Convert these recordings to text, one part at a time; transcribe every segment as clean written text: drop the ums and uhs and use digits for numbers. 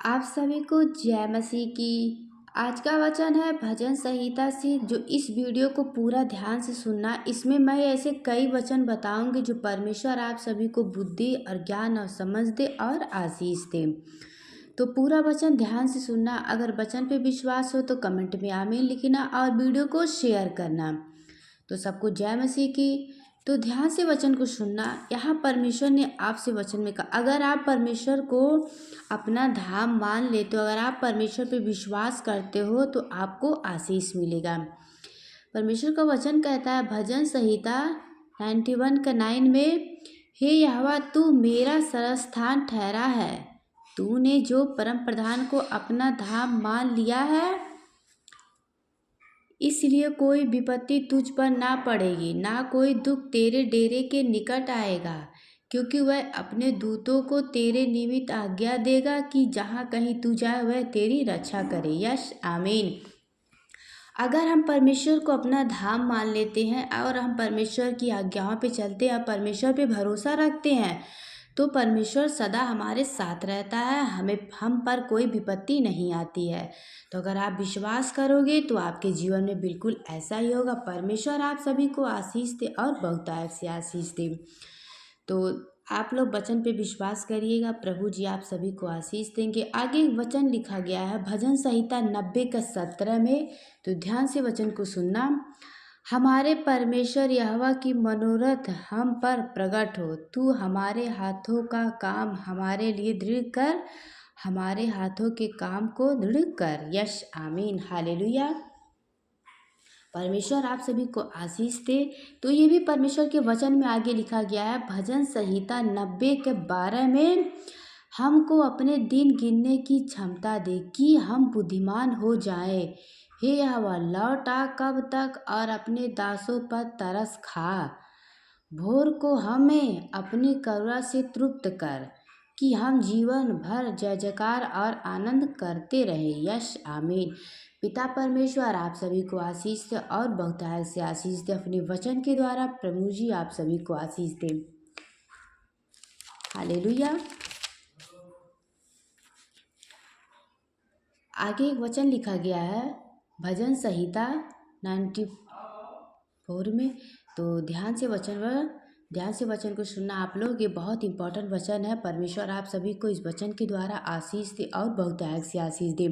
आप सभी को जय मसीह की। आज का वचन है भजन संहिता से। जो इस वीडियो को पूरा ध्यान से सुनना, इसमें मैं ऐसे कई वचन बताऊंगी जो परमेश्वर आप सभी को बुद्धि और ज्ञान और समझ दे और आशीष दे। तो पूरा वचन ध्यान से सुनना। अगर वचन पे विश्वास हो तो कमेंट में आमीन लिखना और वीडियो को शेयर करना। तो सबको जय मसीह की। तो ध्यान से वचन को सुनना। यहाँ परमेश्वर ने आपसे वचन में कहा, अगर आप परमेश्वर को अपना धाम मान लेते हो, अगर आप परमेश्वर पे विश्वास करते हो तो आपको आशीष मिलेगा। परमेश्वर का वचन कहता है भजन संहिता 91 का 9 में, हे यहोवा तू मेरा सरस्थान ठहरा है, तूने जो परम प्रधान को अपना धाम मान लिया है, इसलिए कोई विपत्ति तुझ पर ना पड़ेगी, ना कोई दुख तेरे डेरे के निकट आएगा, क्योंकि वह अपने दूतों को तेरे निमित्त आज्ञा देगा कि जहाँ कहीं तू जाए वह तेरी रक्षा करे। यश आमीन। अगर हम परमेश्वर को अपना धाम मान लेते हैं और हम परमेश्वर की आज्ञाओं पे चलते हैं, परमेश्वर पे भरोसा रखते हैं, तो परमेश्वर सदा हमारे साथ रहता है, हम पर कोई विपत्ति नहीं आती है। तो अगर आप विश्वास करोगे तो आपके जीवन में बिल्कुल ऐसा ही होगा। परमेश्वर आप सभी को आशीष दे और बहुतायत से आशीष दे। तो आप लोग वचन पे विश्वास करिएगा, प्रभु जी आप सभी को आशीष देंगे। आगे एक वचन लिखा गया है भजन संहिता 90 का 17 में। तो ध्यान से वचन को सुनना। हमारे परमेश्वर यहोवा की मनोरथ हम पर प्रकट हो, तू हमारे हाथों का काम हमारे लिए दृढ़ कर, हमारे हाथों के काम को दृढ़ कर। यश आमीन हालेलुया। परमेश्वर आप सभी को आशीष दे। तो ये भी परमेश्वर के वचन में आगे लिखा गया है भजन संहिता 90 के 12 में, हमको अपने दिन गिनने की क्षमता दे कि हम बुद्धिमान हो जाएं। हे यहोवा लौट आ कब तक, और अपने दासों पर तरस खा। भोर को हमें अपनी करुणा से तृप्त कर कि हम जीवन भर जय जयकार और आनंद करते रहे। यश आमीन। पिता परमेश्वर आप सभी को आशीष दे और बहुतायत से आशीष दे। अपने वचन के द्वारा प्रभु जी आप सभी को आशीष दे। हालेलुया। आगे एक वचन लिखा गया है भजन संहिता 94 में। तो ध्यान से वचन को सुनना आप लोग। ये बहुत इंपॉर्टेंट वचन है। परमेश्वर आप सभी को इस वचन के द्वारा आशीष दे और बहुतायत से आशीष दे।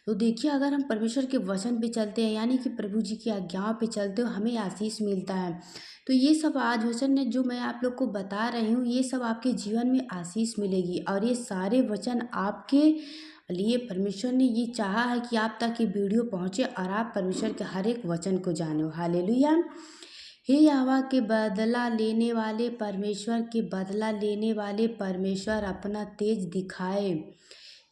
तो देखिए, अगर हम परमेश्वर के वचन पे चलते हैं, यानी कि प्रभु जी की आज्ञाओं पे चलते हो, हमें आशीष मिलता है। तो ये सब आज वचन ने जो मैं आप लोग को बता रही हूँ, ये सब आपके जीवन में आशीष मिलेगी। और ये सारे वचन आपके लिए परमेश्वर ने ये चाहा है कि आप तक ये वीडियो पहुँचे और आप परमेश्वर के हर एक वचन को जानो। हालेलुया। हे यहोवा के बदला लेने वाले परमेश्वर, के बदला लेने वाले परमेश्वर अपना तेज दिखाए।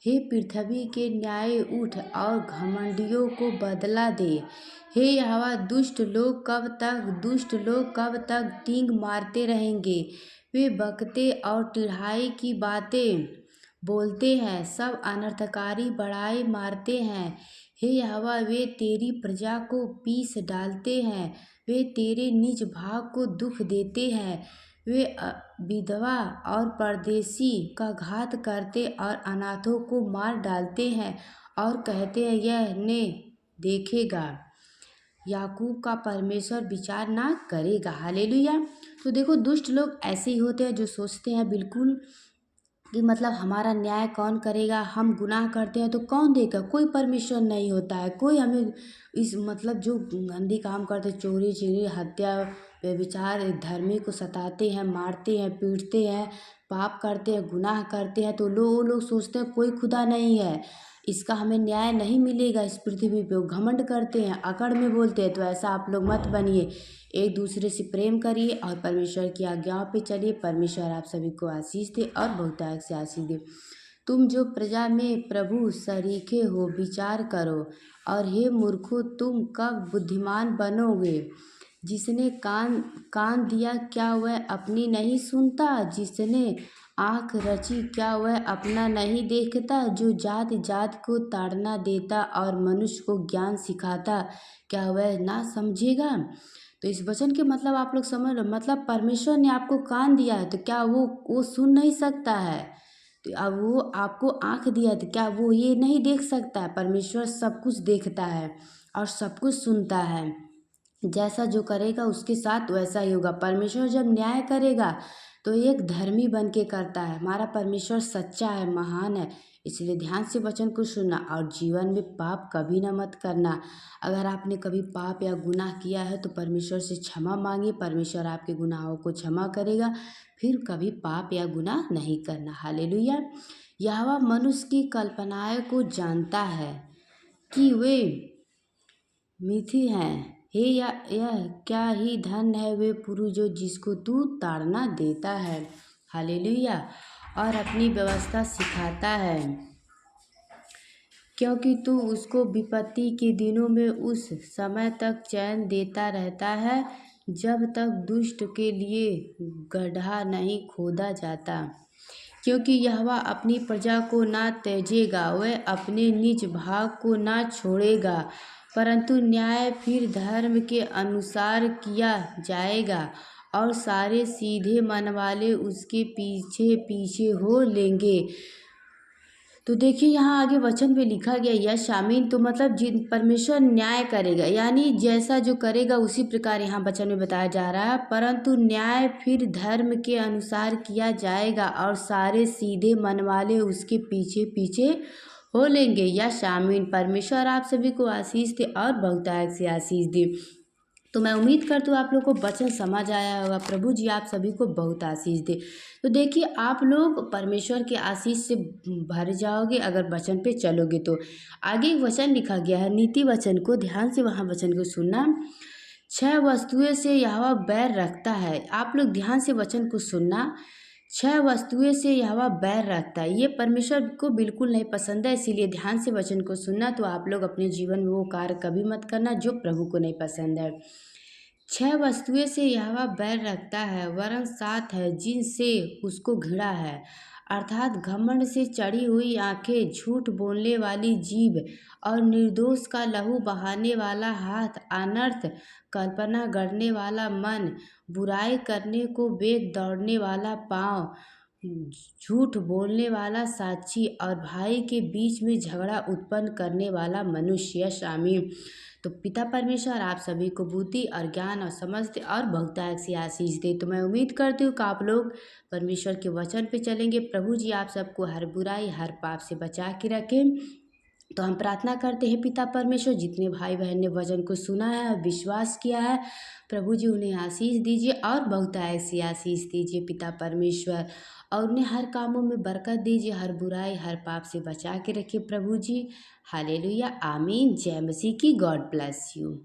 हे पृथ्वी के न्याय उठ और घमंडियों को बदला दे। हे यहोवा दुष्ट लोग कब तक डींग मारते रहेंगे। वे बकते और टिढ़ाई की बातें बोलते हैं, सब अनर्थकारी बड़ाई मारते हैं। हे यहोवा वे तेरी प्रजा को पीस डालते हैं, वे तेरे निज भाग को दुख देते हैं। वे विधवा और परदेसी का घात करते और अनाथों को मार डालते हैं और कहते हैं यह ने देखेगा, याकूब का परमेश्वर विचार ना करेगा। हालेलुया। तो देखो, दुष्ट लोग ऐसे ही होते हैं जो सोचते हैं बिल्कुल कि मतलब हमारा न्याय कौन करेगा, हम गुनाह करते हैं तो कौन देगा, कोई परमेश्वर नहीं होता है, कोई हमें इस मतलब जो गंदी काम करते, चोरी चोरी हत्या व्यभिचार धर्मी को सताते हैं, मारते हैं, पीटते हैं, पाप करते हैं, गुनाह करते हैं, तो वो लोग सोचते हैं कोई खुदा नहीं है, इसका हमें न्याय नहीं मिलेगा इस पृथ्वी पे। वो घमंड करते हैं, अकड़ में बोलते हैं। तो ऐसा आप लोग मत बनिए। एक दूसरे से प्रेम करिए और परमेश्वर की आज्ञाओं पे चलिए। परमेश्वर आप सभी को आशीष दे और बहुतायत से आशीष दे। तुम जो प्रजा में प्रभु सरीखे हो, विचार करो। और हे मूर्खों, तुम कब बुद्धिमान बनोगे। जिसने कान दिया क्या वह अपनी नहीं सुनता, जिसने आँख रची क्या वह अपना नहीं देखता, जो जात जात को ताड़ना देता और मनुष्य को ज्ञान सिखाता, क्या वह ना समझेगा। तो इस वचन के मतलब आप लोग समझ लो। मतलब परमेश्वर ने आपको कान दिया है तो क्या वो सुन नहीं सकता है। तो अब वो आपको आँख दिया तो क्या वो ये नहीं देख सकता है? परमेश्वर सब कुछ देखता है और सब कुछ सुनता है। जैसा जो करेगा उसके साथ वैसा ही होगा। परमेश्वर जब न्याय करेगा तो एक धर्मी बन के करता है। हमारा परमेश्वर सच्चा है, महान है। इसलिए ध्यान से वचन को सुनना और जीवन में पाप कभी ना मत करना। अगर आपने कभी पाप या गुनाह किया है तो परमेश्वर से क्षमा मांगिए, परमेश्वर आपके गुनाहों को क्षमा करेगा। फिर कभी पाप या गुनाह नहीं करना। हालेलुया। यहोवा मनुष्य की कल्पनाएं को जानता है कि वे मिथि हैं। हे या यह क्या ही धन है वे पुरुष जो जिसको तू ताड़ना देता है। हालेलुया। और अपनी व्यवस्था सिखाता है, क्योंकि तू उसको विपत्ति के दिनों में उस समय तक चैन देता रहता है जब तक दुष्ट के लिए गड्ढा नहीं खोदा जाता। क्योंकि यहोवा अपनी प्रजा को ना त्यजेगा, वह अपने निज भाग को ना छोड़ेगा, परंतु न्याय फिर धर्म के अनुसार किया जाएगा और सारे सीधे मन वाले उसके पीछे पीछे हो लेंगे। तो देखिए यहाँ आगे वचन में लिखा गया यह शामीन, तो मतलब जिन परमेश्वर न्याय करेगा, यानी जैसा जो करेगा उसी प्रकार यहाँ वचन में बताया जा रहा है। परंतु न्याय फिर धर्म के अनुसार किया जाएगा और सारे सीधे मन वाले उसके पीछे पीछे हो लेंगे। यह शामीन। परमेश्वर आप सभी को आशीष दे और बहुतायत से आशीष दे। तो मैं उम्मीद करती हूँ आप लोग को वचन समझ आया होगा। प्रभु जी आप सभी को बहुत आशीष दे। तो देखिए आप लोग परमेश्वर के आशीष से भर जाओगे अगर वचन पे चलोगे। तो आगे एक वचन लिखा गया है, नीति वचन को ध्यान से वहाँ वचन को सुनना। 6 वस्तुएं से यहोवा बैर रखता है। आप लोग ध्यान से वचन को सुनना। 6 वस्तुएं से यहोवा बैर रखता है। ये परमेश्वर को बिल्कुल नहीं पसंद है, इसीलिए ध्यान से वचन को सुनना। तो आप लोग अपने जीवन में वो कार्य कभी मत करना जो प्रभु को नहीं पसंद है। 6 वस्तुएं से यहोवा बैर रखता है, वरन 7 है जिनसे उसको घृणा है, अर्थात घमंड से चढ़ी हुई आंखें, झूठ बोलने वाली जीभ और निर्दोष का लहू बहाने वाला हाथ, अनर्थ कल्पना गढ़ने वाला मन, बुराई करने को वेग दौड़ने वाला पाँव, झूठ बोलने वाला साक्षी और भाई के बीच में झगड़ा उत्पन्न करने वाला मनुष्य शामिल। तो पिता परमेश्वर आप सभी को बुद्धि और ज्ञान और समझ दे और बहुतायत से आशीष दे। तो मैं उम्मीद करती हूँ कि आप लोग परमेश्वर के वचन पे चलेंगे। प्रभु जी आप सबको हर बुराई हर पाप से बचा के रखें। तो हम प्रार्थना करते हैं पिता परमेश्वर, जितने भाई बहन ने वचन को सुना है और विश्वास किया है, प्रभु जी उन्हें आशीष दीजिए और बहुतायत से आशीष दीजिए पिता परमेश्वर, और उन्हें हर कामों में बरकत दीजिए, हर बुराई हर पाप से बचा के रखिए प्रभु जी। हालेलुया, आमीन। जय मसीह की। God bless you.